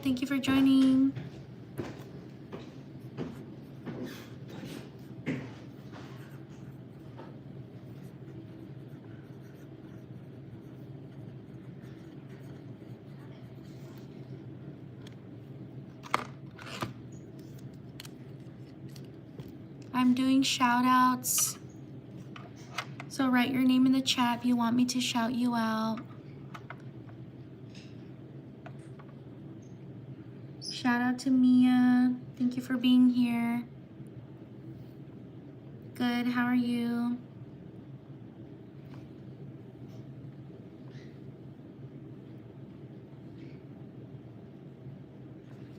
Thank you for joining. I'm doing shout outs. So write your name in the chat if you want me to shout you out. Shout out to Mia. Thank you for being here. Good, how are you?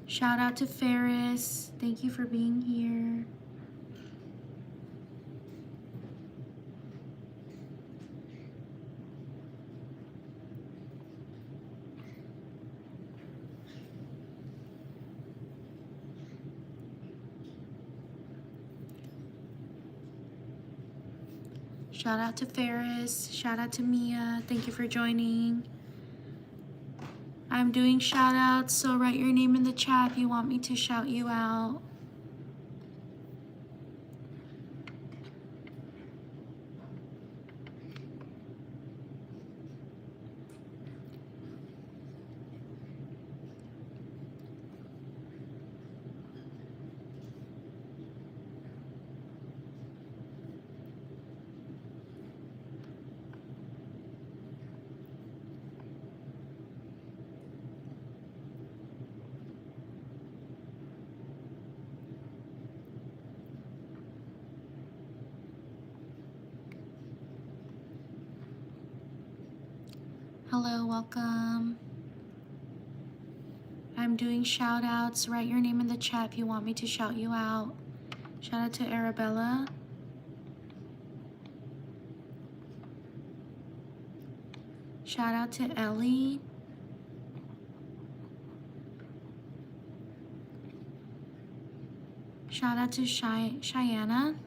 Shout out to Ferris. Thank you for being here. Shout out to Ferris. Shout out to Mia. Thank you for joining. I'm doing shout outs, so write your name in the chat if you want me to shout you out. Hello, welcome. I'm doing shout outs. Write your name in the chat if you want me to shout you out. Shout out to Arabella. Shout out to Ellie. Shout out to Cheyenne.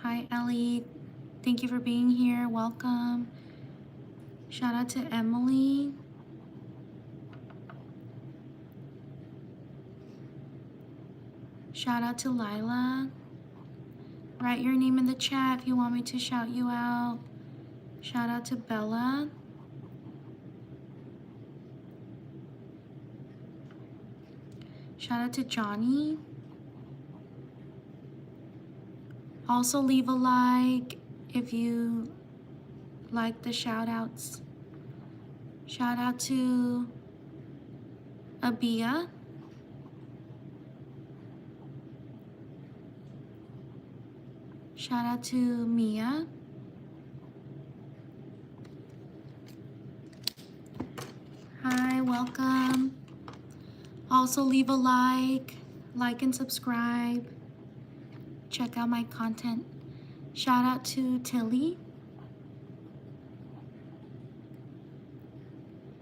Hi, Ellie. Thank you for being here. Welcome. Shout out to Emily. Shout out to Lila. Write your name in the chat if you want me to shout you out. Shout out to Bella. Shout out to Johnny. Also leave a like if you like the shout outs. Shout out to Abia. Shout out to Mia. Hi, welcome. Also leave a like and subscribe. Check out my content. Shout out to Tilly.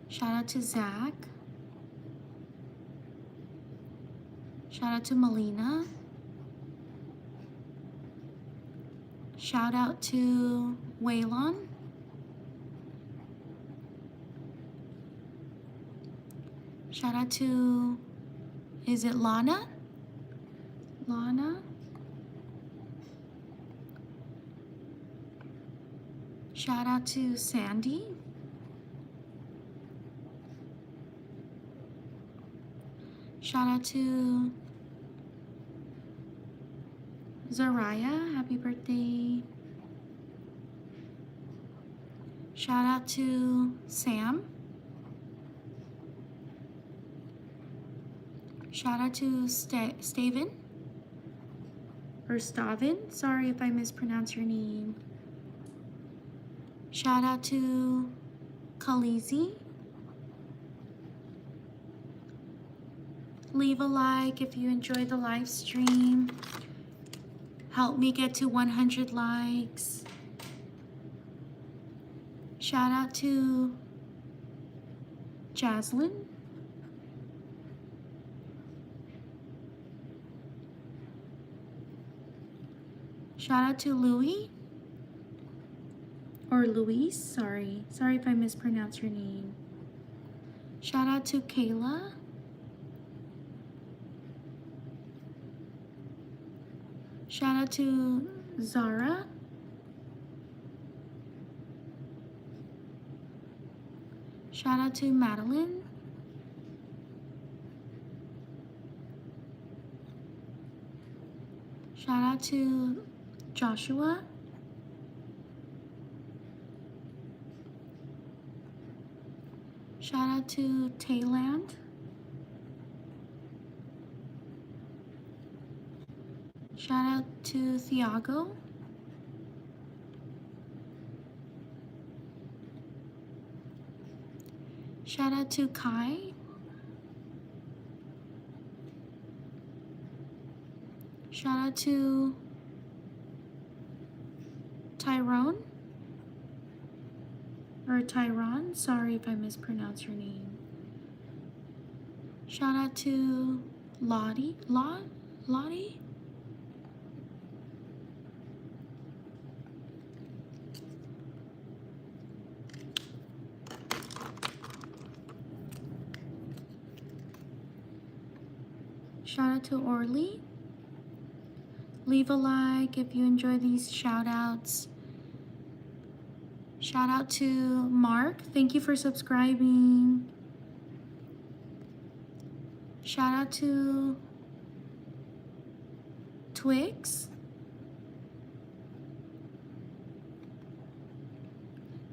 Shout out to Zach. Shout out to Melina. Shout out to Waylon. Shout out to, is it Lana? Lana. Shout out to Sandy. Shout out to Zariah, happy birthday. Shout out to Sam. Shout out to Staven, or Stavin, sorry if I mispronounce your name. Shout out to Khaleesi. Leave a like if you enjoyed the live stream. Help me get to 100 likes. Shout out to Jaslyn. Shout out to Louie. or Luis, sorry if I mispronounce your name. Shout out to Kayla. Shout out to Zara. Shout out to Madeline. Shout out to Joshua. Shout out to Tayland. Shout out to Thiago. Shout out to Kai. Shout out to Tyrone. Or Tyron. Sorry if I mispronounce your name. Shout out to Lottie. Lottie? Shout out to Orly. Leave a like if you enjoy these shout outs. Shout out to Mark. Thank you for subscribing. Shout out to Twix.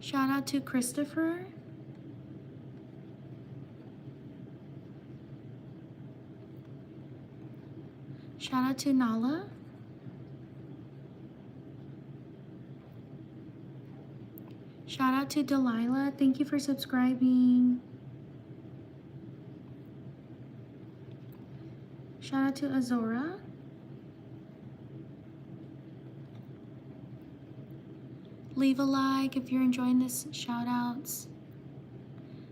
Shout out to Christopher. Shout out to Nala. Shout out to Delilah. Thank you for subscribing. Shout out to Azora. Leave a like if you're enjoying this shout outs.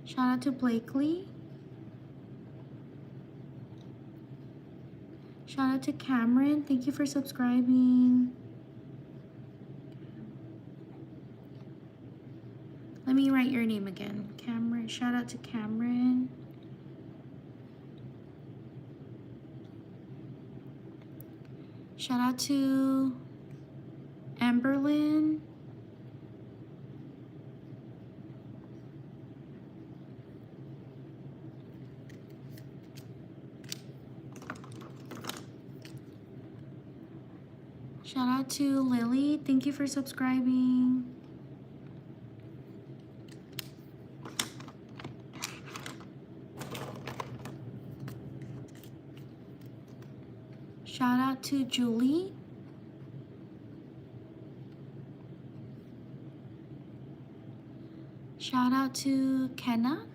Shout out to Blakely. Shout out to Cameron. Thank you for subscribing. Let me write your name again. Cameron. Shout out to Cameron. Shout out to Amberlyn. Shout out to Lily. Thank you for subscribing. Shout out to Julie. Shout out to Kenna.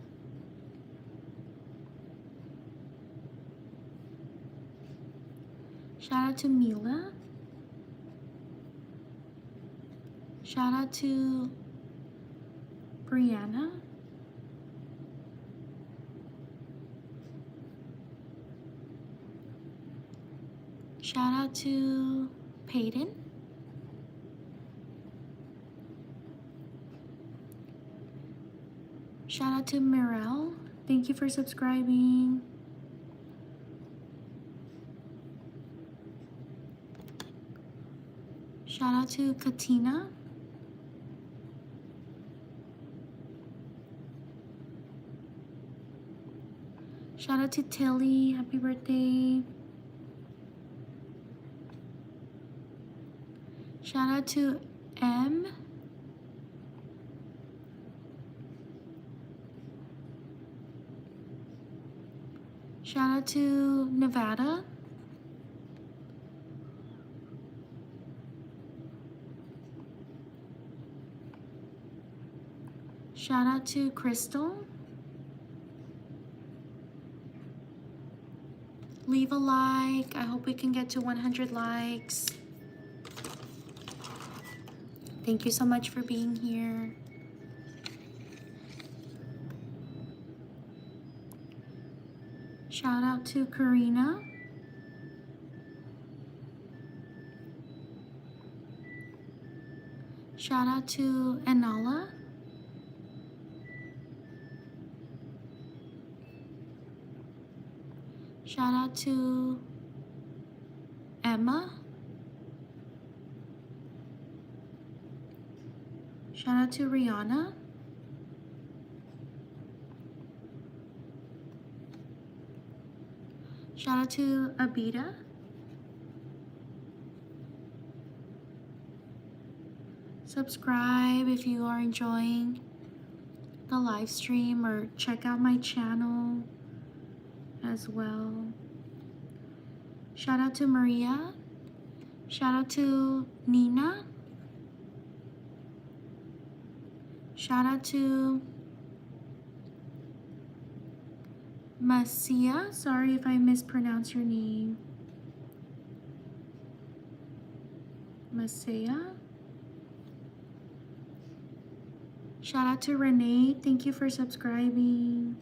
Shout out to Mila. Shout out to Brianna. Shout out to Peyton. Shout out to Mirelle. Thank you for subscribing. Shout out to Katina. Shout out to Tilly. Happy birthday. Shout out to M. Shout out to Nevada. Shout out to Crystal. Leave a like. I hope we can get to 100 likes. Thank you so much for being here. Shout out to Karina. Shout out to Anala. Shout out to Emma. Shout out to Rihanna. Shout out to Abida. Subscribe if you are enjoying the live stream, or check out my channel as well. Shout out to Maria. Shout out to Nina. Shout out to Masia. Sorry if I mispronounce your name. Masia. Shout out to Renee. Thank you for subscribing.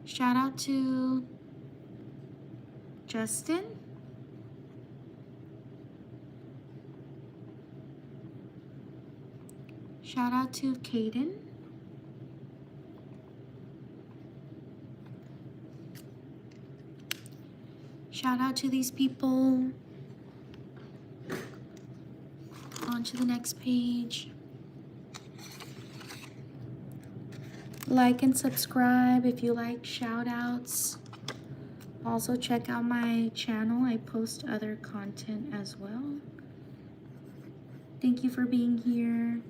Shout out to Justin. Shout out to Kaden. Shout out to these people. On to the next page. Like and subscribe if you like shout outs. Also check out my channel. I post other content as well. Thank you for being here.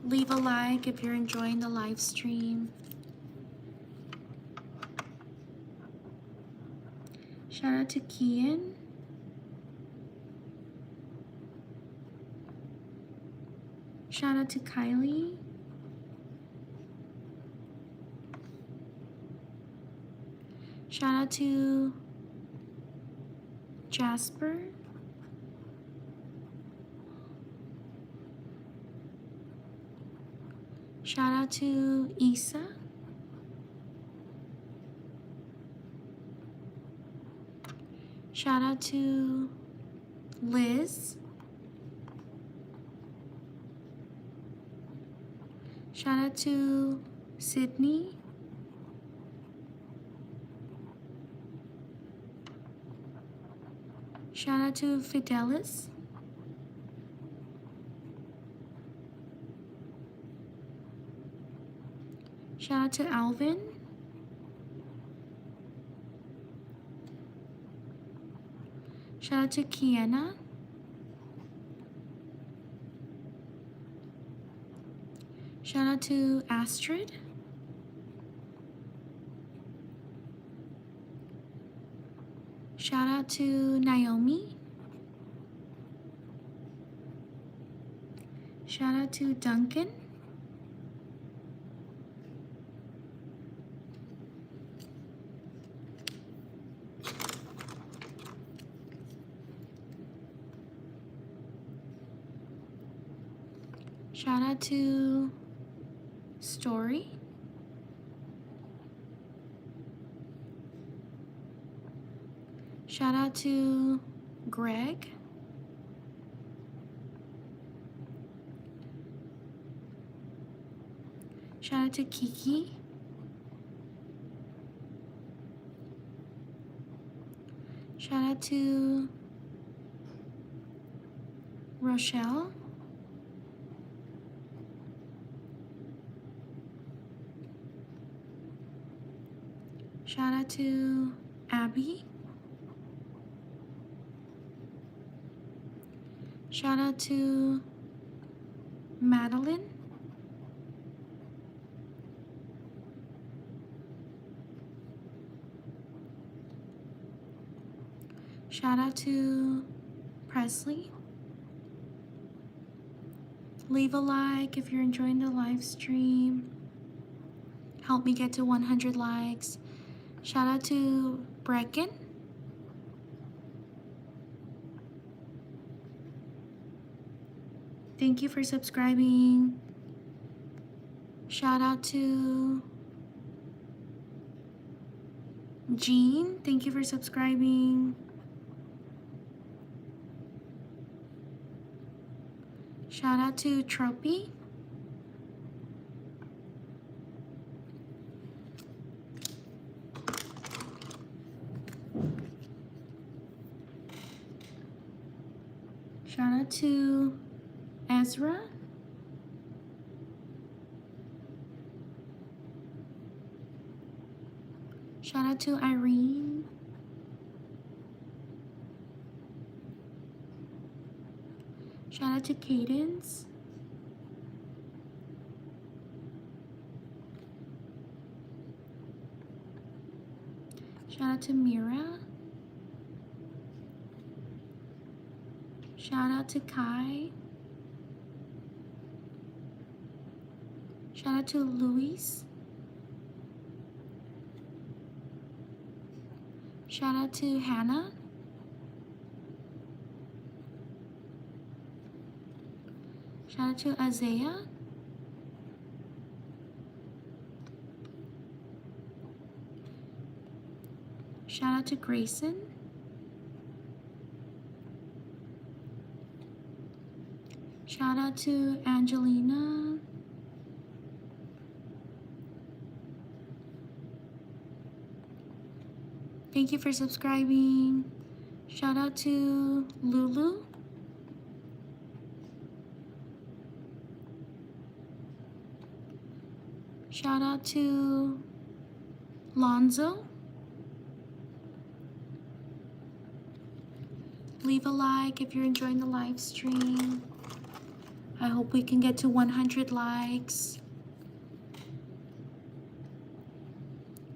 Leave a like if you're enjoying the live stream. Shout out to Kian. Shout out to Kylie. Shout out to Jasper. Shout out to Isa. Shout out to Liz. Shout out to Sydney. Shout out to Fidelis. Shout out to Alvin. Shout out to Kiana. Shout out to Astrid. Shout out to Naomi. Shout out to Duncan. Shout out to Story. Shout out to Greg. Shout out to Kiki. Shout out to Rochelle. Shout out to Abby. Shout out to Madeline. Shout out to Presley. Leave a like if you're enjoying the live stream. Help me get to 100 likes. Shout out to Brecken. Thank you for subscribing. Shout out to Jean, thank you for subscribing. Shout out to Tropy. Shout out to Ezra. Shout out to Irene. Shout out to Cadence. Shout out to Mira. Shout out to Kai. Shout out to Luis. Shout out to Hannah. Shout out to Isaiah. Shout out to Grayson. Shout out to Angelina. Thank you for subscribing. Shout out to Lulu. Shout out to Lonzo. Leave a like if you're enjoying the live stream. I hope we can get to 100 likes.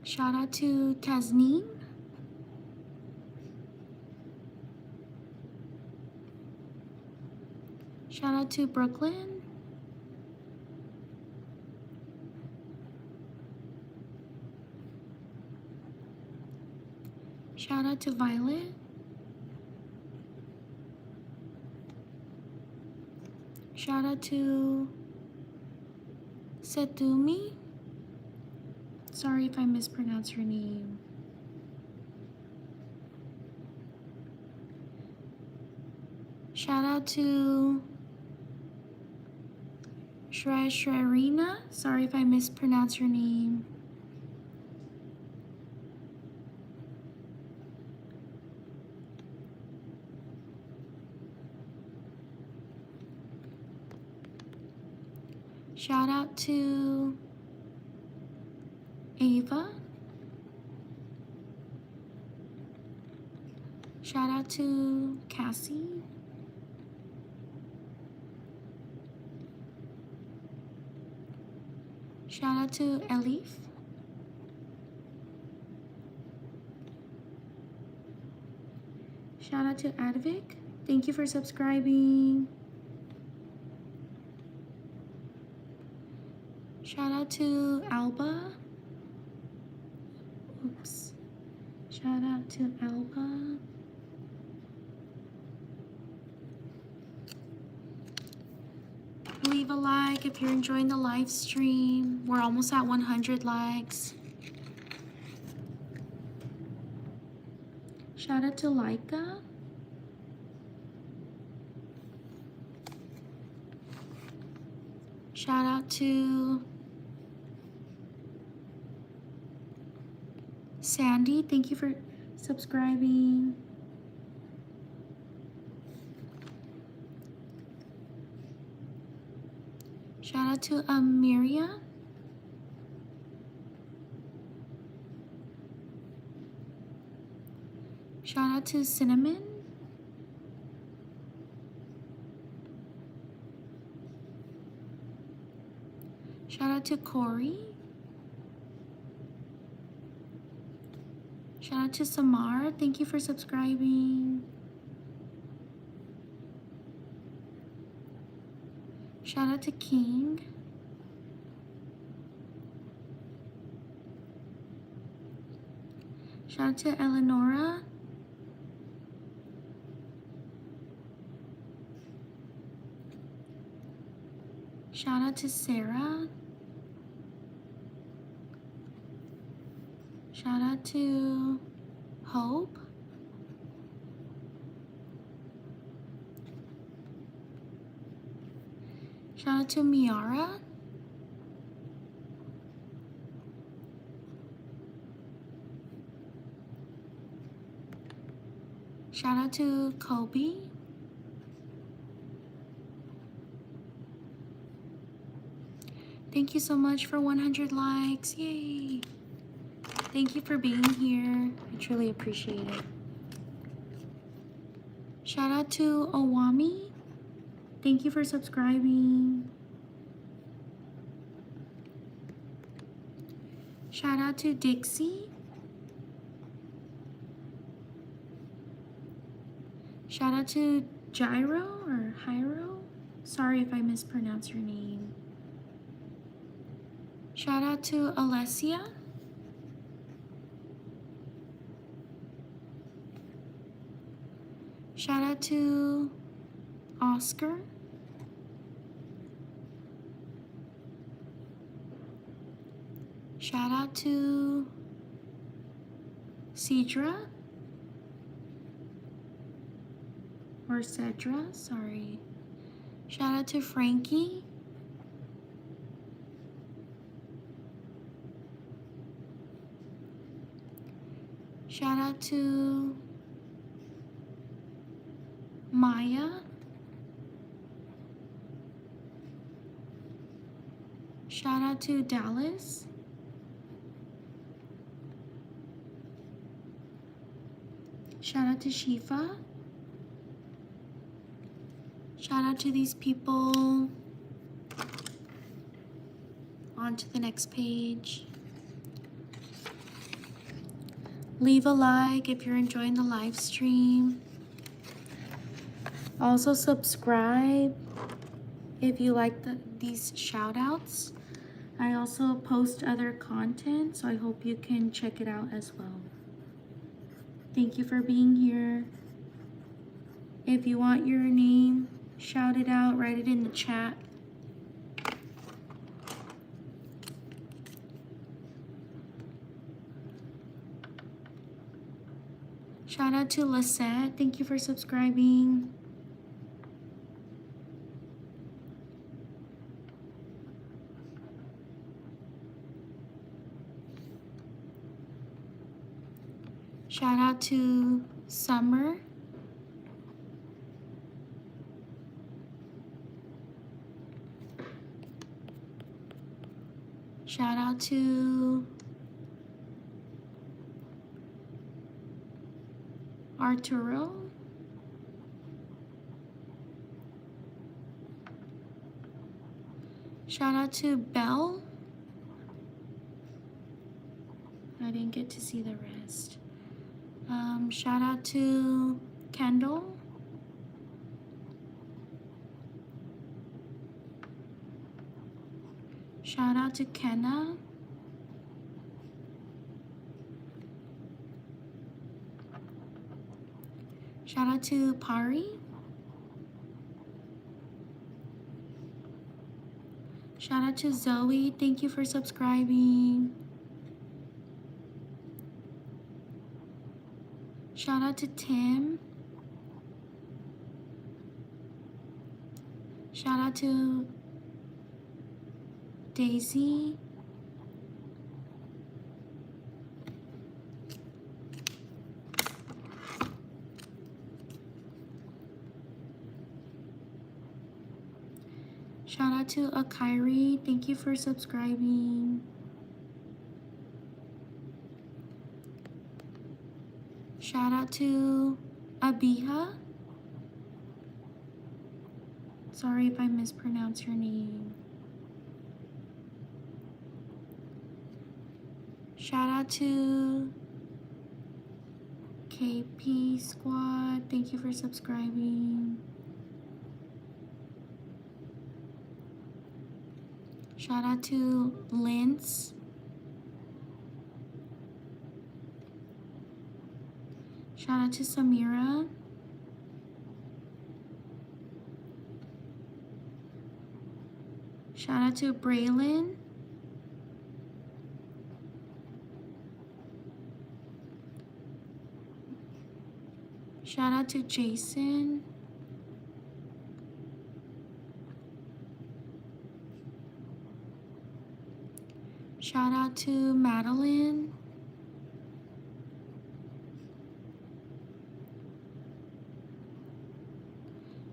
Shout out to Tasneem. Shout out to Brooklyn. Shout out to Violet. Shout out to Setumi. Sorry if I mispronounce her name. Shout out to Shrerina. Sorry if I mispronounce her name. Shout out to Ava. Shout out to Cassie. Shout out to Elif. Shout out to Advik. Thank you for subscribing. Shout out to Alba. Oops. Shout out to Alba. Leave a like if you're enjoying the live stream. We're almost at 100 likes. Shout out to Laika. Shout out to Sandy. Thank you for subscribing. Shout out to Amiria. Shout out to Cinnamon. Shout out to Corey. Shout out to Samar. Thank you for subscribing. Shout out to King. Shout out to Eleonora. Shout out to Sarah. Shout out to Hope. Shout out to Miara. Shout out to Kobe. Thank you so much for 100 likes. Yay! Thank you for being here. I truly appreciate it. Shout out to Owami. Thank you for subscribing. Shout out to Dixie. Shout out to Gyro or Hyro. Sorry if I mispronounce your name. Shout out to Alessia. Shout out to Oscar. Shout out to Cedra. Or Cedra, sorry. Shout out to Frankie. Shout out to Maya. Shout out to Dallas. Shout out to Shifa. Shout out to these people. On to the next page. Leave a like if you're enjoying the live stream. Also subscribe if you like these shout outs. I also post other content, so I hope you can check it out as well. Thank you for being here. If you want your name shouted out, write it in the chat. Shout out to Lisette. Thank you for subscribing. Shout out to Summer. Shout out to Arturo. Shout out to Belle. I didn't get to see the rest. Shout out to Kendall. Shout out to Kenna. Shout out to Pari. Shout out to Zoe. Thank you for subscribing. Shout out to Tim. Shout out to Daisy. Shout out to Akairi. Thank you for subscribing. Shout out to Abiha. Sorry if I mispronounce your name. Shout out to KP Squad. Thank you for subscribing. Shout out to Lince. Shout out to Samira. Shout out to Braylon. Shout out to Jason. Shout out to Madeline.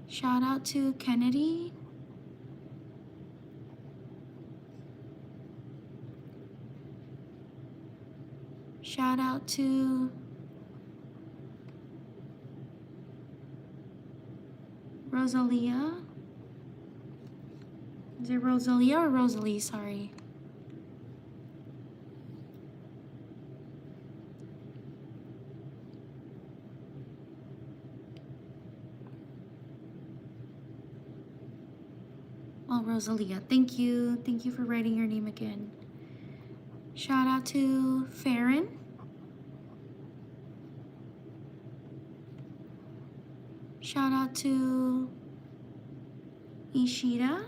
Shout out to Kennedy. Shout out to Rosalia. Is it Rosalia or Rosalie? Sorry. Oh, Rosalia. Thank you. Thank you for writing your name again. Shout out to Farron. Shout out to Ishida.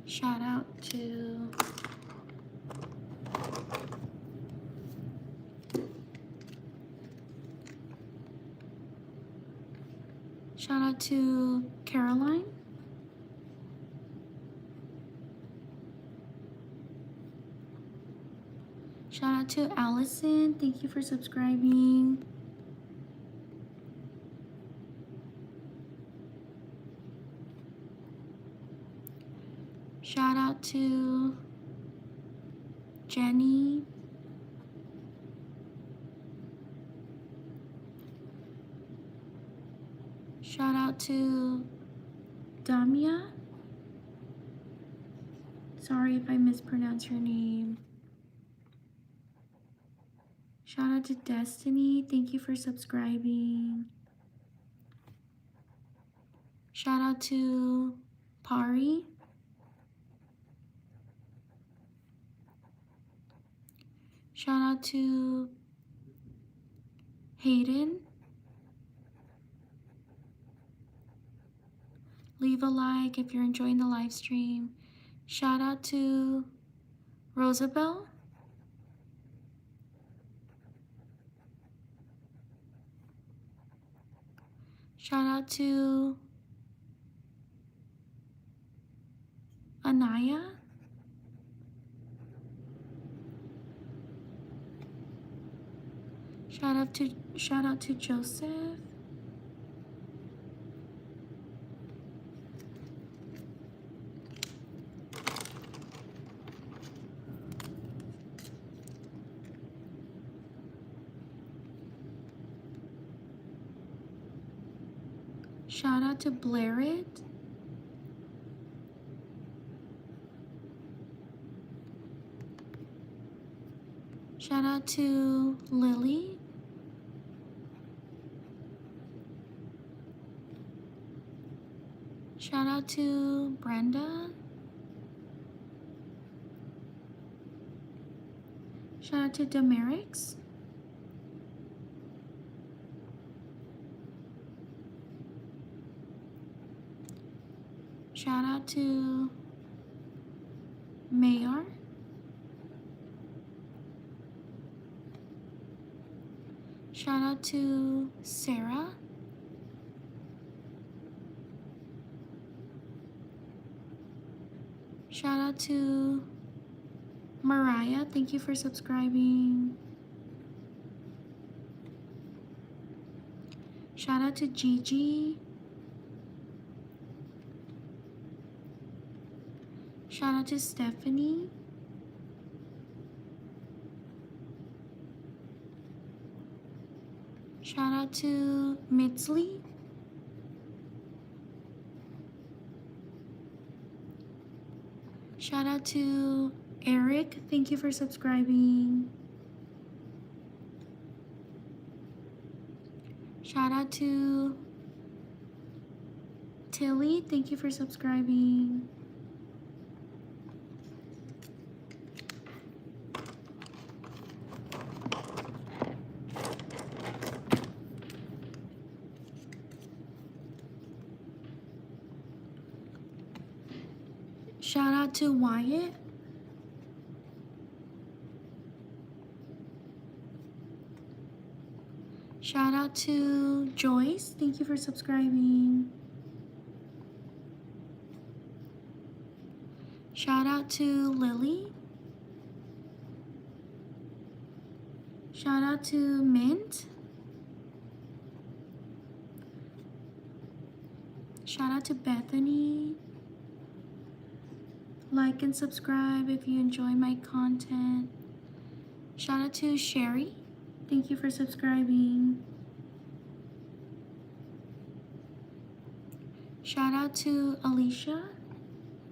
Shout out to Caroline. Shout out to Allison. Thank you for subscribing. Shout out to Jenny. Shout out to Damia. Sorry if I mispronounce your name. Shout out to Destiny. Thank you for subscribing. Shout out to Pari. Shout out to Hayden. Leave a like if you're enjoying the live stream. Shout out to Rosabelle. Shout out to Anaya. Shout out to Joseph. Shout out to Blairit. Shout out to Lily. Shout out to Brenda. Shout out to Demerix. Shout out to Mayor. Shout out to Sarah. Shout out to Mariah. Thank you for subscribing. Shout out to Gigi. Shout out to Stephanie. Shout out to Mitsley. Shout out to Eric. Thank you for subscribing. Shout out to Tilly. Thank you for subscribing. Shout out to Wyatt. Shout out to Joyce. Thank you for subscribing. Shout out to Lily. Shout out to Mint. Shout out to Bethany. Like and subscribe if you enjoy my content. Shout out to Sherry. Thank you for subscribing. Shout out to Alicia,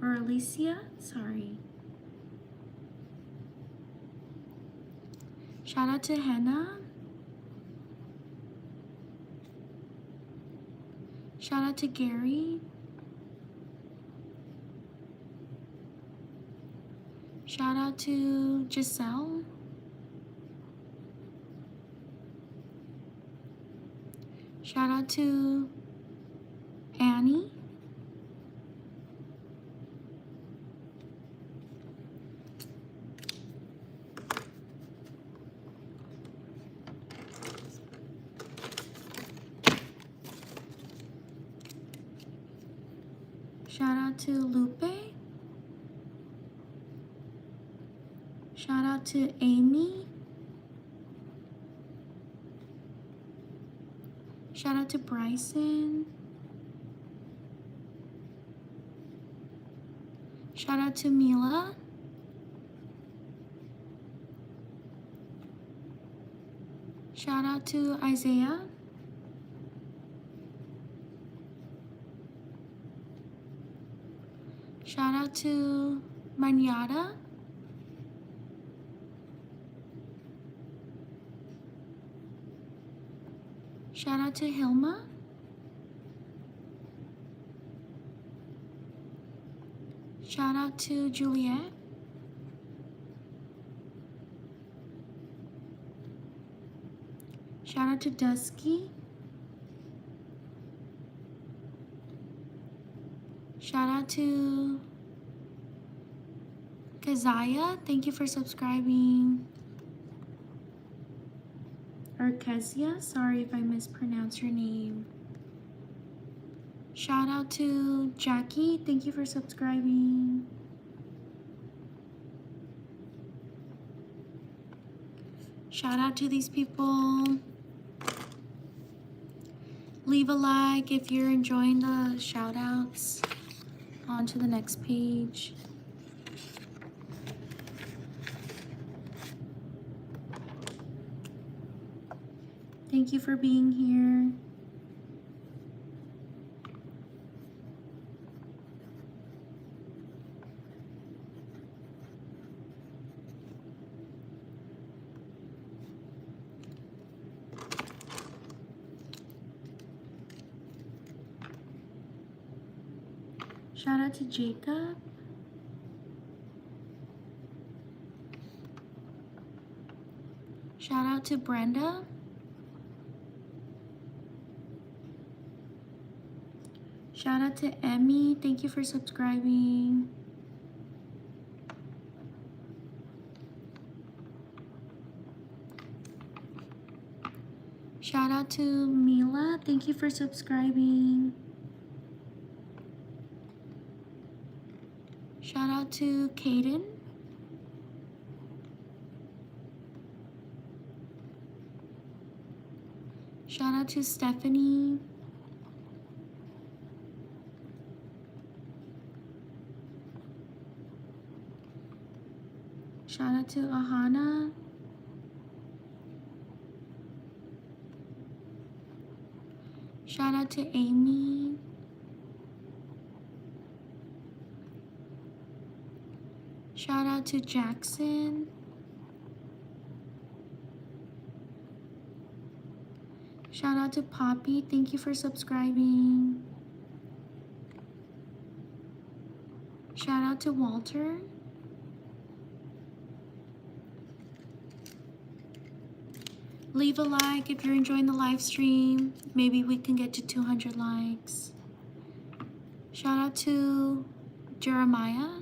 or Alicia, sorry. Shout out to Hannah. Shout out to Gary. Shout out to Giselle. Shout out to Annie. Shout out to Lupe. Shout out to Amy. Shout out to Bryson. Shout out to Mila. Shout out to Isaiah. Shout out to Manyata. Shout out to Hilma. Shout out to Juliet. Shout out to Dusky. Shout out to Keziah. Thank you for subscribing. Or Kezia. Sorry if I mispronounced your name. Shout out to Jackie. Thank you for subscribing. Shout out to these people. Leave a like if you're enjoying the shout outs. On to the next page. Thank you for being here. Shout out to Jacob. Shout out to Brenda. Shout out to Emmy. Thank you for subscribing. Shout out to Mila. Thank you for subscribing. Shout out to Kaden. Shout out to Stephanie. Shout out to Ahana. Shout out to Amy. Shout out to Jackson. Shout out to Poppy. Thank you for subscribing. Shout out to Walter. Leave a like if you're enjoying the live stream. Maybe we can get to 200 likes. Shout out to Jeremiah.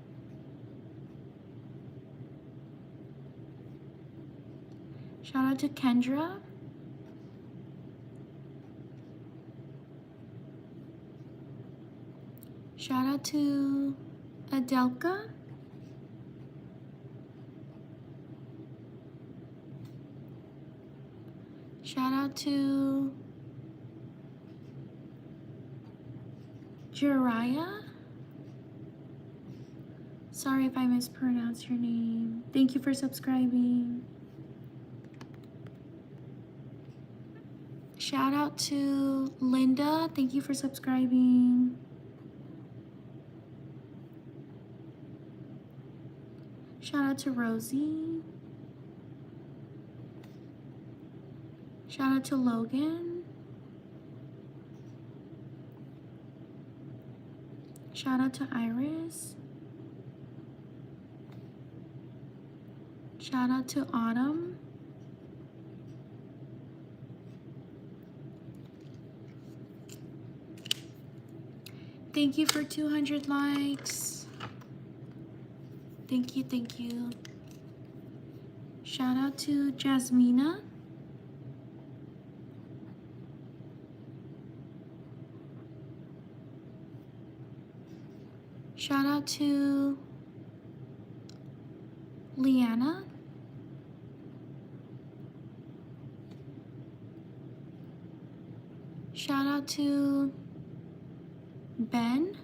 Shout out to Kendra. Shout out to Adelka. Shout out to Jiraiya. Sorry if I mispronounced your name. Thank you for subscribing. Shout out to Linda. Thank you for subscribing. Shout out to Rosie. Shout out to Logan. Shout out to Iris. Shout out to Autumn. Thank you for 200 likes. Thank you, thank you. Shout out to Jasmina. Shout out to Leanna. Shout out to Ben.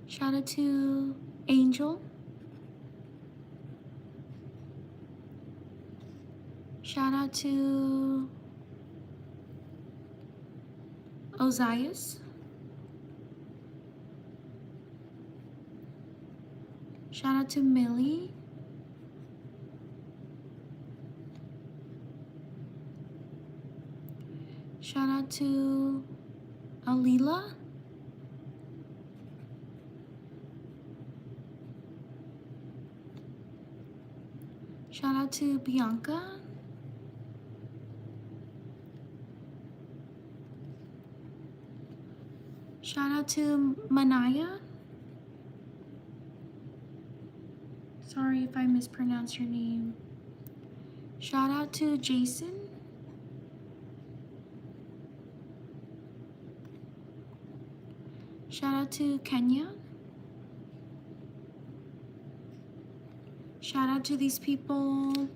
Shout out to Angel. Shout out to Ozias. Shout out to Millie. Shout out to Alila. Shout out to Bianca. Shout out to Manaya. Sorry if I mispronounced your name. Shout out to Jason. Shout out to Kenya. Shout out to these people.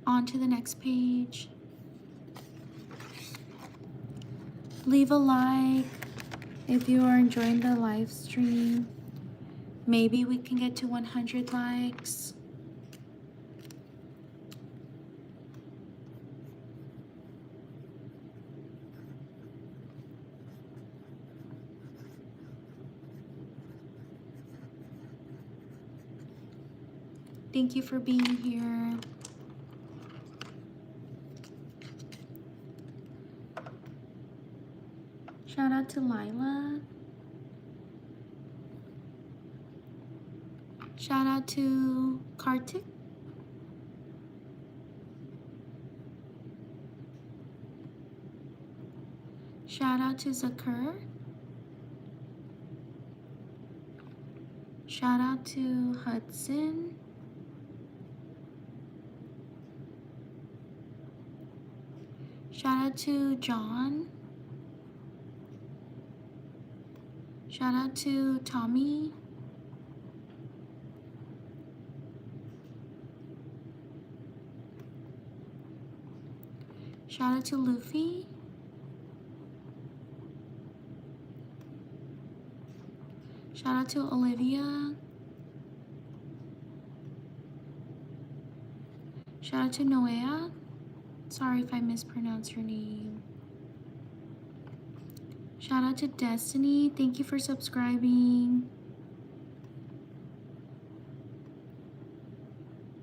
On to the next page. Leave a like if you are enjoying the live stream. Maybe we can get to 100 likes. Thank you for being here. Shout out to Lila. Shout out to Kartik. Shout out to Zakur. Shout out to Hudson. Shout out to John. Shout out to Tommy. Shout out to Luffy. Shout out to Olivia. Shout out to Noea. Sorry if I mispronounced your name. Shout out to Destiny. Thank you for subscribing.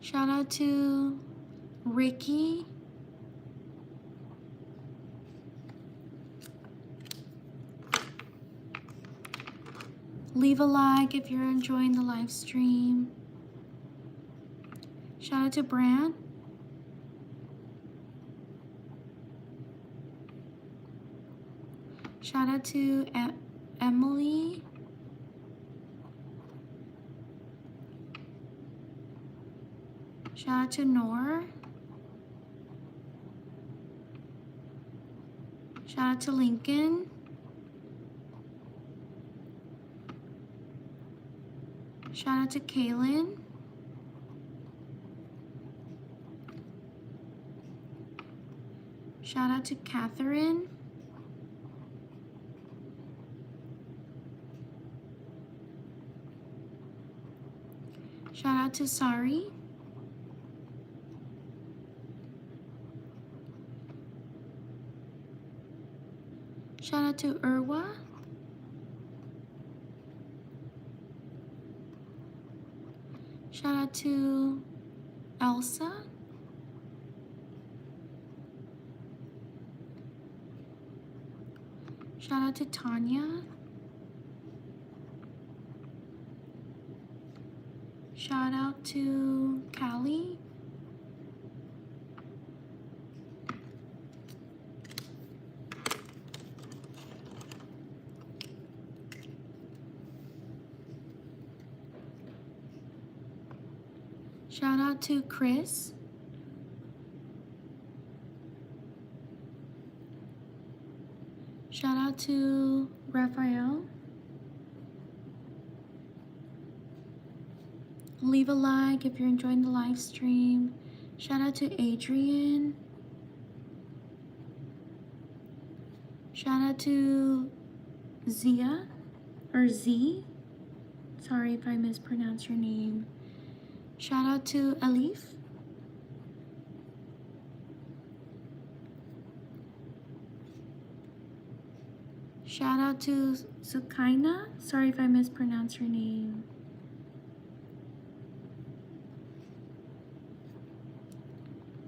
Shout out to Ricky. Leave a like if you're enjoying the live stream. Shout out to Brant. Shout out to Emily. Shout out to Nor. Shout out to Lincoln. Shout out to Kaylin. Shout out to Catherine. Shout out to Sari. Shout out to Urwa. Shout out to Elsa. Shout out to Tanya. Shout out to Callie. Shout out to Chris. Shout out to Raphael. Leave a like if you're enjoying the live stream. Shout out to Adrian. Shout out to Zia or Z. Sorry if I mispronounce your name. Shout out to Alif. Shout out to Sukaina. Sorry if I mispronounce your name.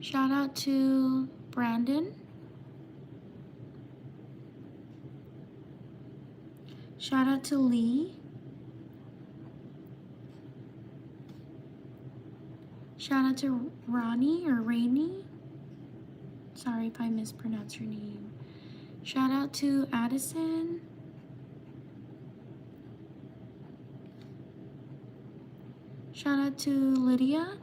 Shout out to Brandon. Shout out to Lee. Shout out to Ronnie or Rainey. Sorry if I mispronounce your name. Shout out to Addison. Shout out to Lydia.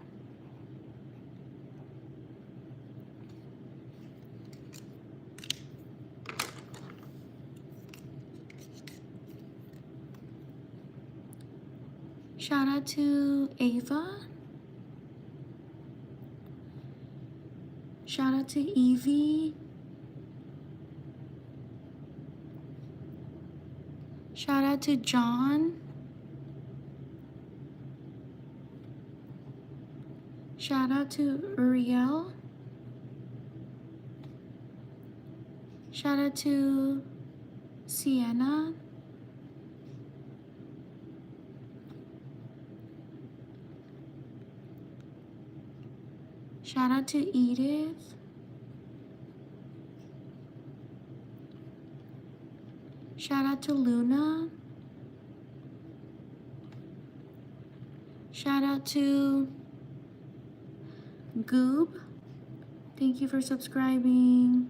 Shout out to Ava. Shout out to Evie. Shout out to John. Shout out to Uriel. Shout out to Sienna. Shout out to Edith. Shout out to Luna. Shout out to Goob. Thank you for subscribing.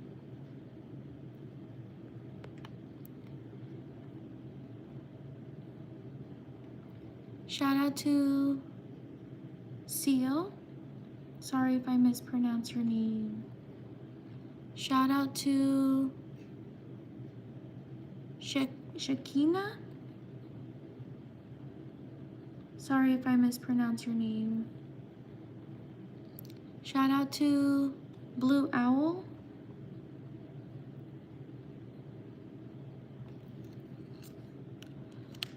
Shout out to Seal. Sorry if I mispronounce your name. Shout out to Shakina. Sorry if I mispronounce your name. Shout out to Blue Owl.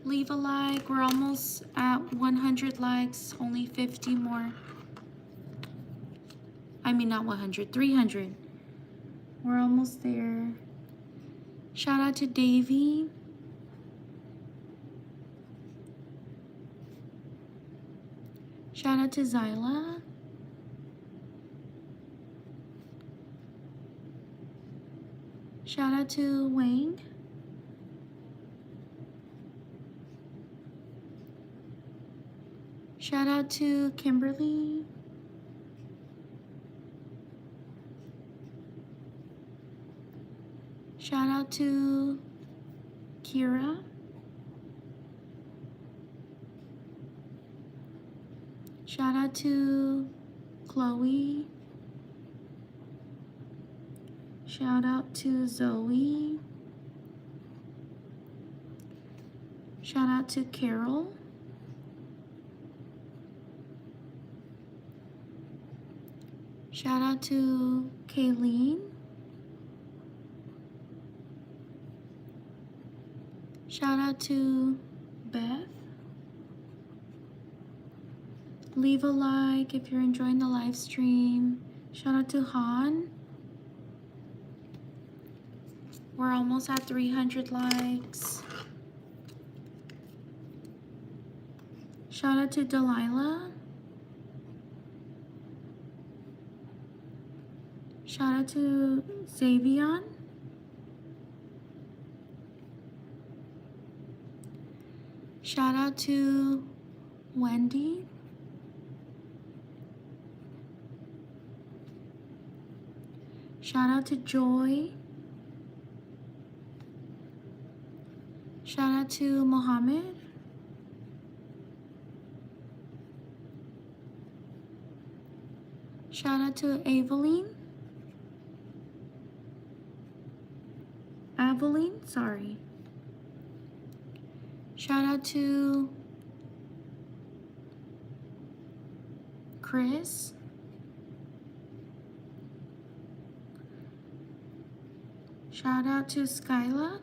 Leave a like. We're almost at 100 likes. Only 50 more. I mean, not 100, 300. We're almost there. Shout out to Davey. Shout out to Zyla. Shout out to Wayne. Shout out to Kimberly. Shout out to Kira. Shout out to Chloe. Shout out to Zoe. Shout out to Carol. Shout out to Kayleen. Shout out to Beth. Leave a like if you're enjoying the live stream. Shout out to Han. We're almost at 300 likes. Shout out to Delilah. Shout out to Xavion. Shout out to Wendy. Shout out to Joy. Shout out to Mohammed. Shout out to Aveline. Sorry. Shout out to Chris. Shout out to Skyla.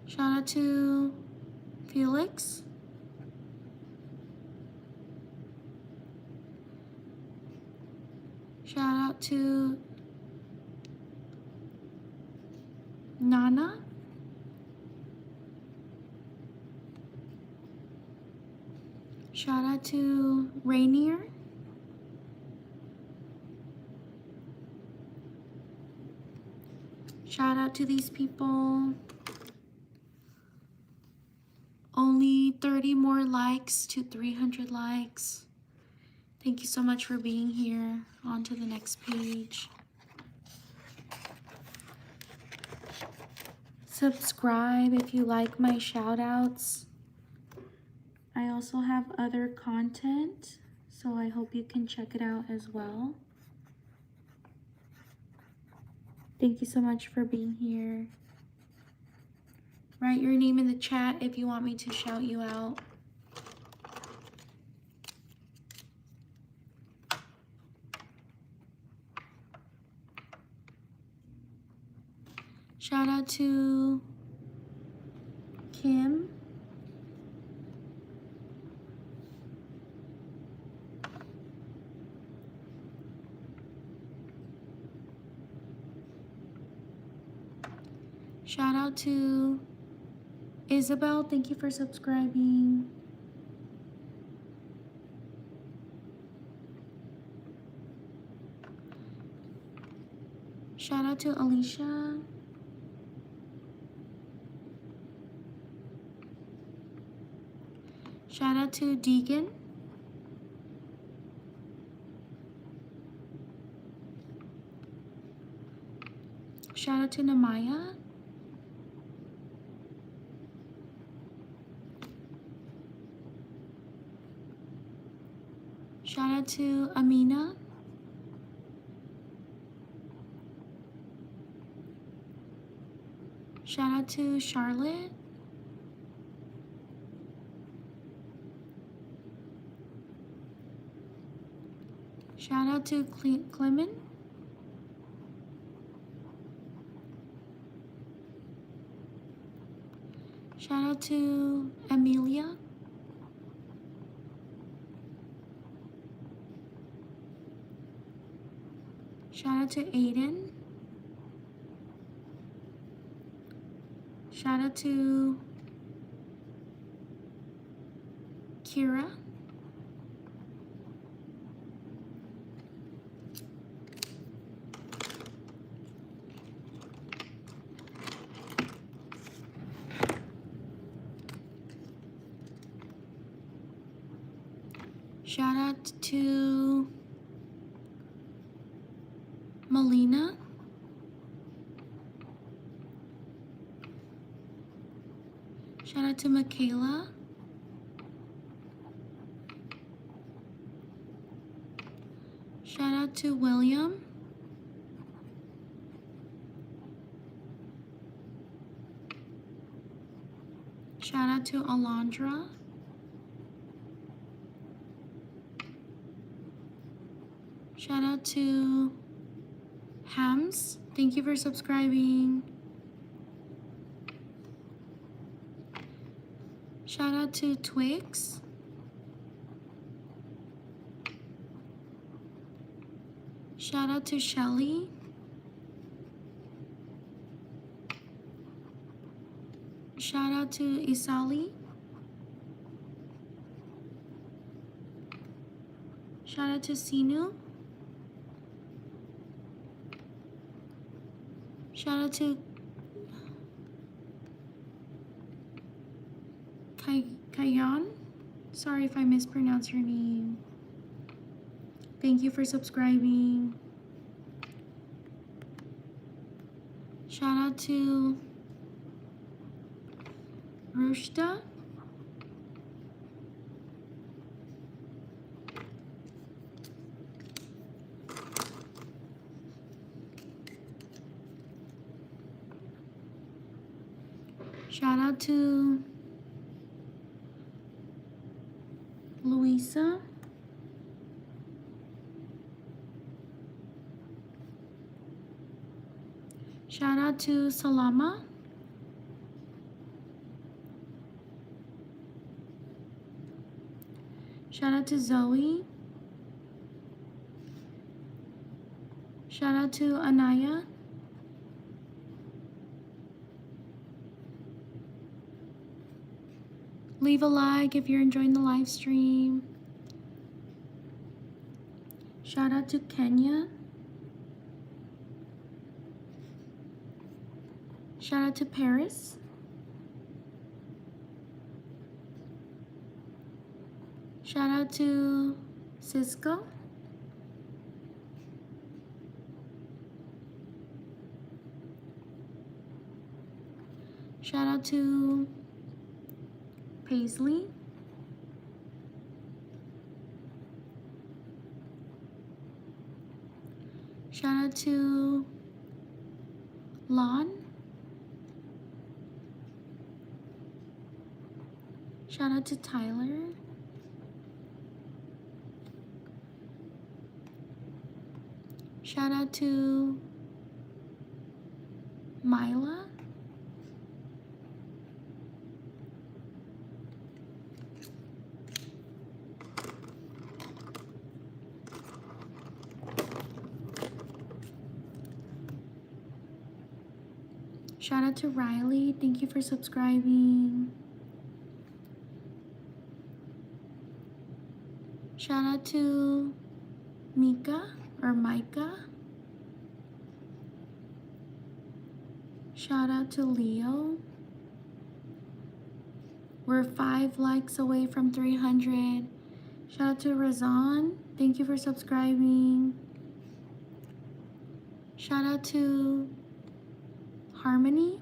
Shout out to Felix. Shout out to Nana. Shout out to Rainier. Shout out to these people. Only 30 more likes to 300 likes. Thank you so much for being here. On to the next page. Subscribe if you like my shout outs. I also have other content, so I hope you can check it out as well. Thank you so much for being here. Write your name in the chat if you want me to shout you out. Shout out to Kim. Shout out to Isabel. Thank you for subscribing. Shout out to Alicia. Shout out to Deegan. Shout out to Namaya. Shout out to Amina. Shout out to Charlotte. Shout out to Clement. Shout out to Amelia. Shout out to Aiden. Shout out to Kira. Shout out to Melina. Shout out to Michaela. Shout out to William. Shout out to Alondra. Shout out to Hams. Thank you for subscribing. Shout out to Twix. Shout out to Shelly. Shout out to Isali. Shout out to Sinu. Shout out to Kayan. Sorry if I mispronounce your name. Thank you for subscribing. Shout out to Rushta. Shout out to Louisa. Shout out to Salama. Shout out to Zoe. Shout out to Anaya. Leave a like if you're enjoying the live stream. Shout out to Kenya. Shout out to Paris. Shout out to Cisco. Shout out to Paisley. Shout out to Lon. Shout out to Tyler. Shout out to Mila. Shout out to Riley. Thank you for subscribing. Shout out to Mika or Micah. Shout out to Leo. We're 5 likes away from 300. Shout out to Razan. Thank you for subscribing. Shout out to Harmony.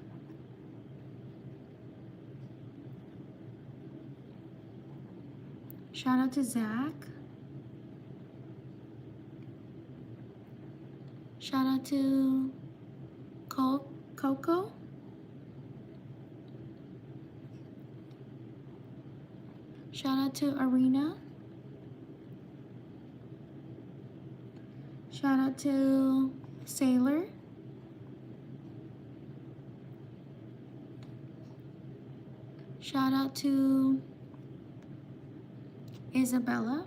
Shout out to Zach. Shout out to Coco. Shout out to Arena. Shout out to Sailor. Shout out to Isabella.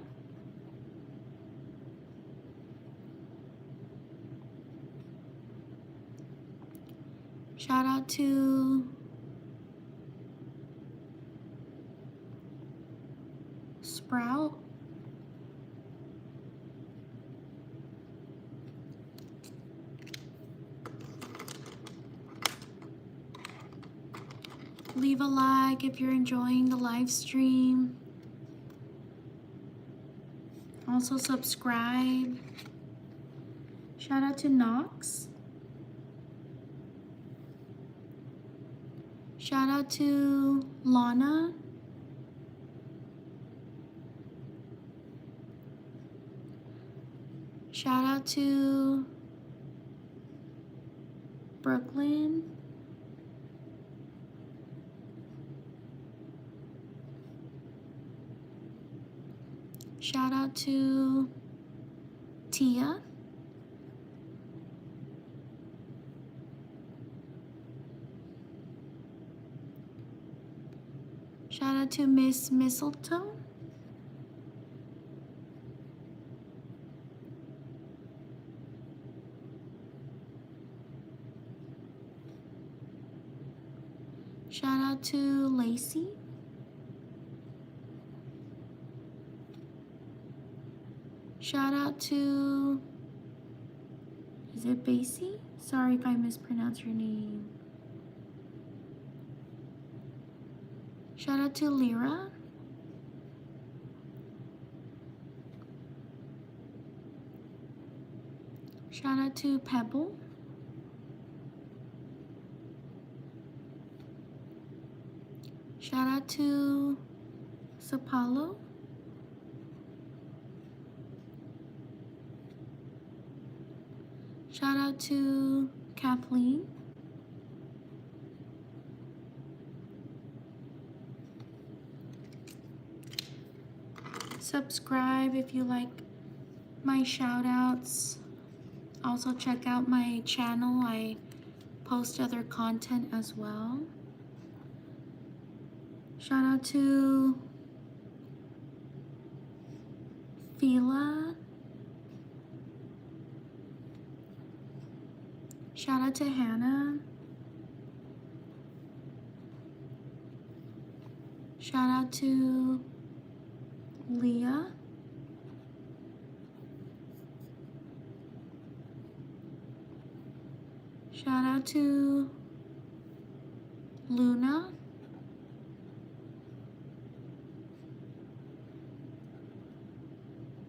Shout out to Sprout. Leave a like if you're enjoying the live stream. Also subscribe. Shout out to Knox. Shout out to Lana. Shout out to Brooklyn. Shout out to Tia. Shout out to Miss Mistletoe. Shout out to Lacey. Shout out to, is it Basie? Sorry if I mispronounce your name. Shout out to Lyra. Shout out to Pebble. Shout out to Sapalo. Shout out to Kathleen. Subscribe if you like my shout outs. Also check out my channel. I post other content as well. Shout out to Fila. Shout out to Hannah. Shout out to Leah. Shout out to Luna.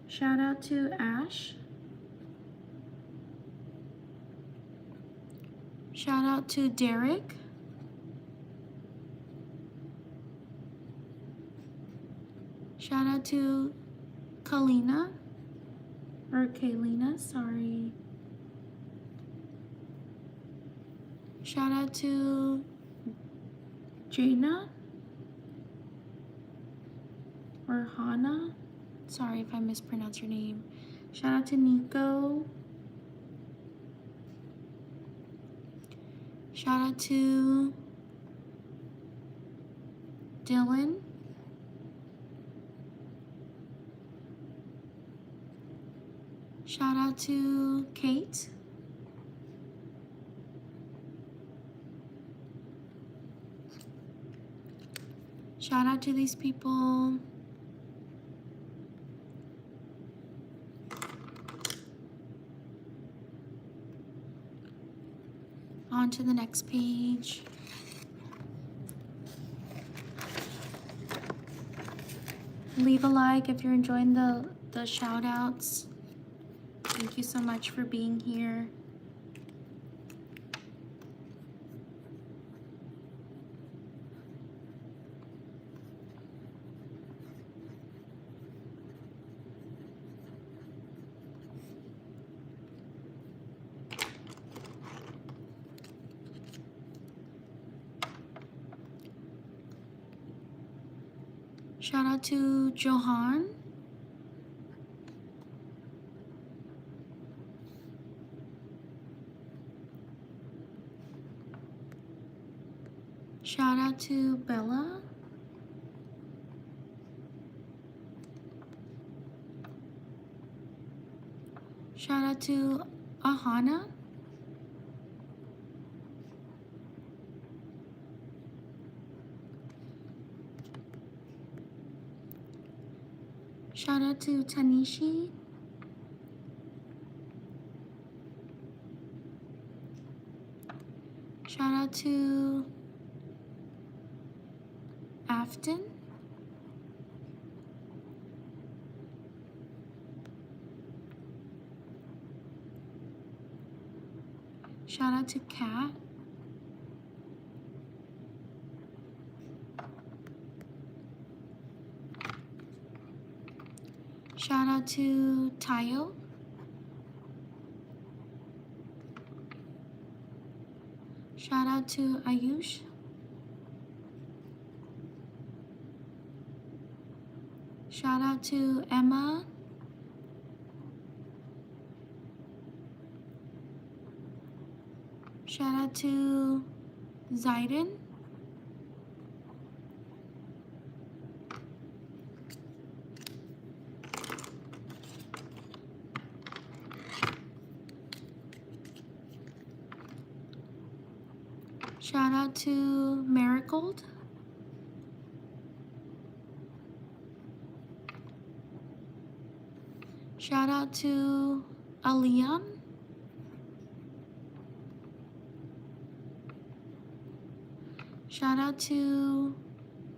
Shout out to Ash. Shout out to Derek. Shout out to Kalina, or Kaylina, sorry. Shout out to Jaina, or Hana. Sorry if I mispronounce your name. Shout out to Nico. Shout out to Dylan. Shout out to Kate. Shout out to these people. On to the next page. Leave a like if you're enjoying the shout outs. Thank you so much for being here. Shout out to Johan. Shout out to Bella. Shout out to Ahana. Shout out to Tanishi. Shout out to Afton. Shout out to Kat. Shout out to Tayo. Shout out to Ayush. Shout out to Emma. Shout out to Zaiden. Shout out to Marigold. Shout out to Alian. Shout out to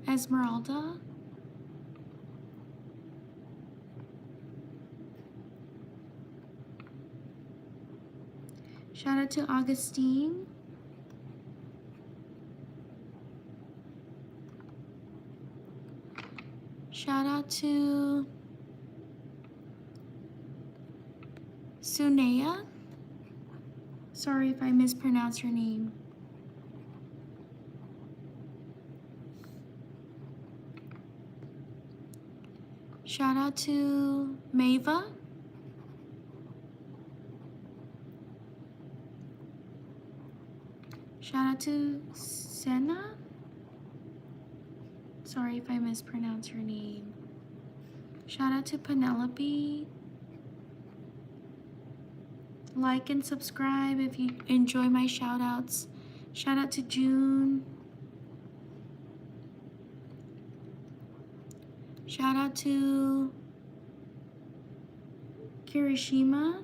Esmeralda. Shout out to Augustine. Shout out to Sunea. Sorry if I mispronounce your name. Shout out to Mava. Shout out to Senna. Sorry if I mispronounce your name. Shout out to Penelope. Like and subscribe if you enjoy my shout outs. Shout out to June. Shout out to Kirishima.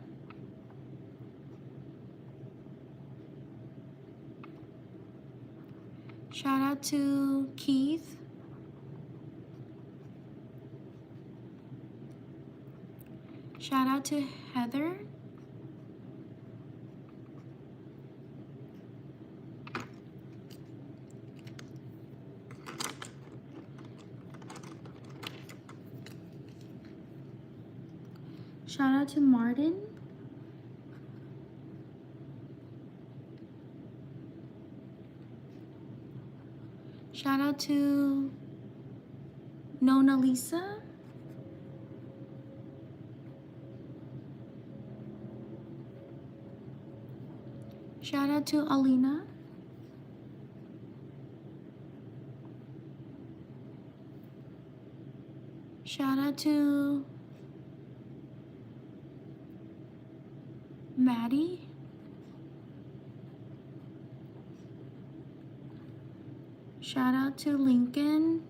Shout out to Keith. Shout out to Heather. Shout out to Martin. Shout out to Nona Lisa. Shout out to Alina. Shout out to Maddie. Shout out to Lincoln.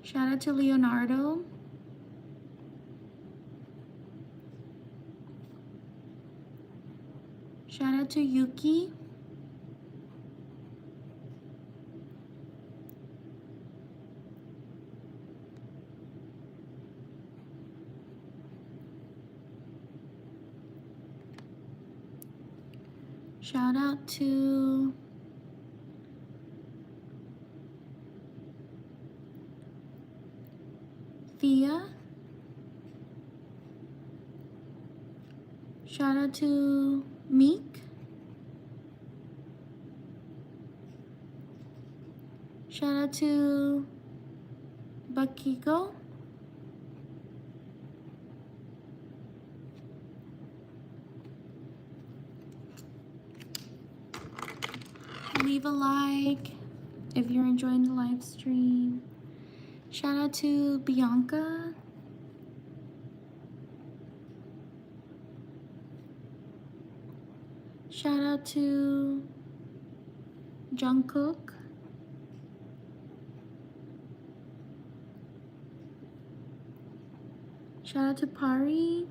Shout out to Leonardo. Shout out to Yuki. Shout out to Thea. Shout out to Meek. Shout out to Bakiko. Leave a like if you're enjoying the live stream. Shout out to Bianca. Shout out to Jungkook. Shout out to Pari.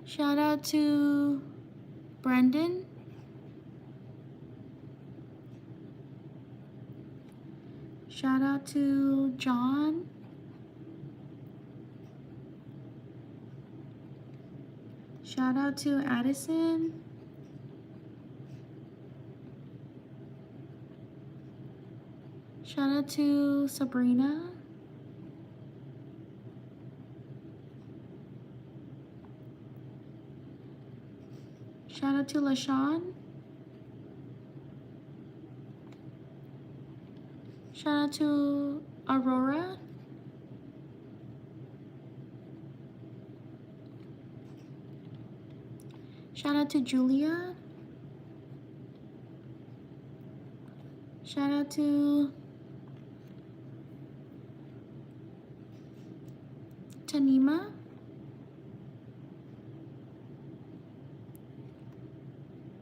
Shout out to Brendan. Shout out to John. Shout out to Addison. Shout out to Sabrina. Shout out to LaShawn. Shout out to Aurora. Shout out to Julia. Shout out to Tanima.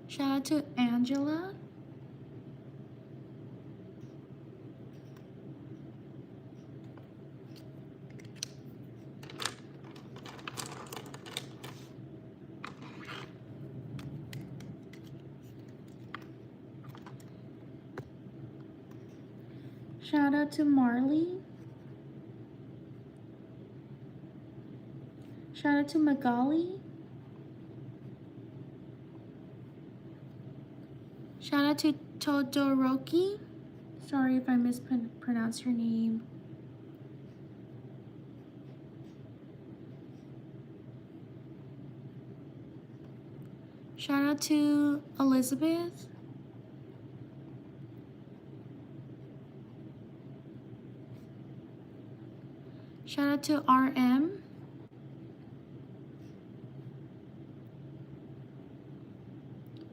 Shout out to Angela. Shout out to Marley. Shout out to Magali. Shout out to Todoroki. Sorry if I mispronounced your name. Shout out to Elizabeth. Shout out to RM.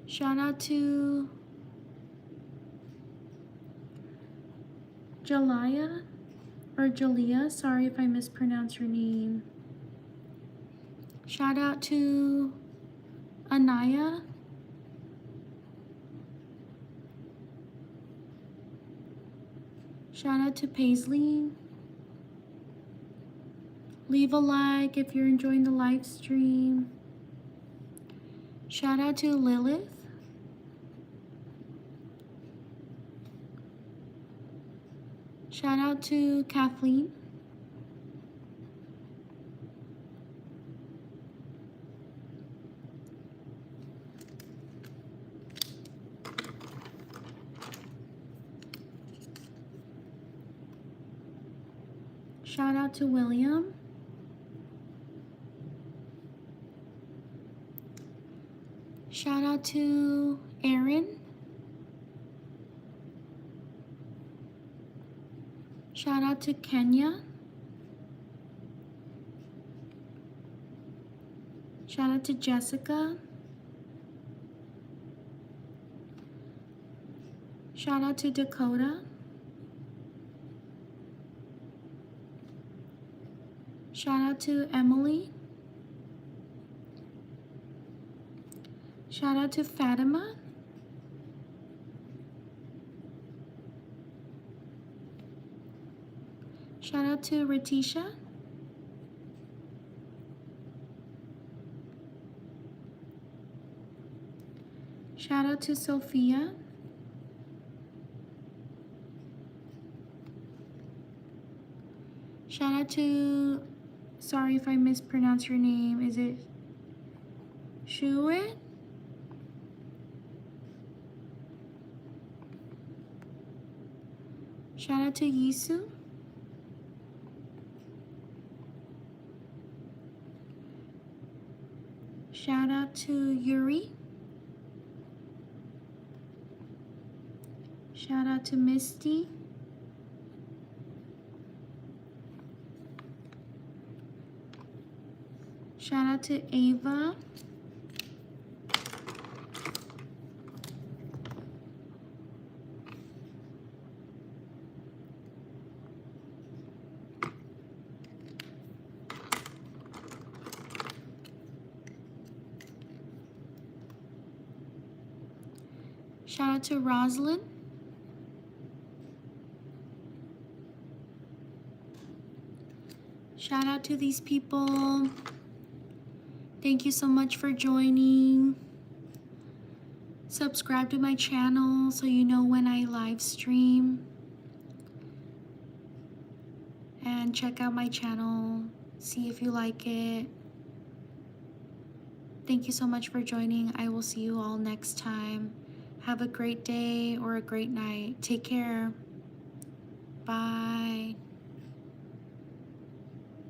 Shout out to Jalaya or Jalia. Sorry if I mispronounced your name. Shout out to Anaya. Shout out to Paisley. Leave a like if you're enjoying the live stream. Shout out to Lilith. Shout out to Kathleen. Shout out to William. Shout out to Aaron. Shout out to Kenya. Shout out to Jessica. Shout out to Dakota. Shout out to Emily. Shout out to Fatima. Shout out to Ratisha. Shout out to Sophia. Shout out to, sorry if I mispronounced your name, is it Shuit? Shout out to Yisu. Shout out to Yuri. Shout out to Misty. Shout out to Ava. Shout out to Rosalind. Shout out to these people. Thank you so much for joining. Subscribe to my channel so you know when I live stream. And check out my channel. See if you like it. Thank you so much for joining. I will see you all next time. Have a great day or a great night. Take care. Bye.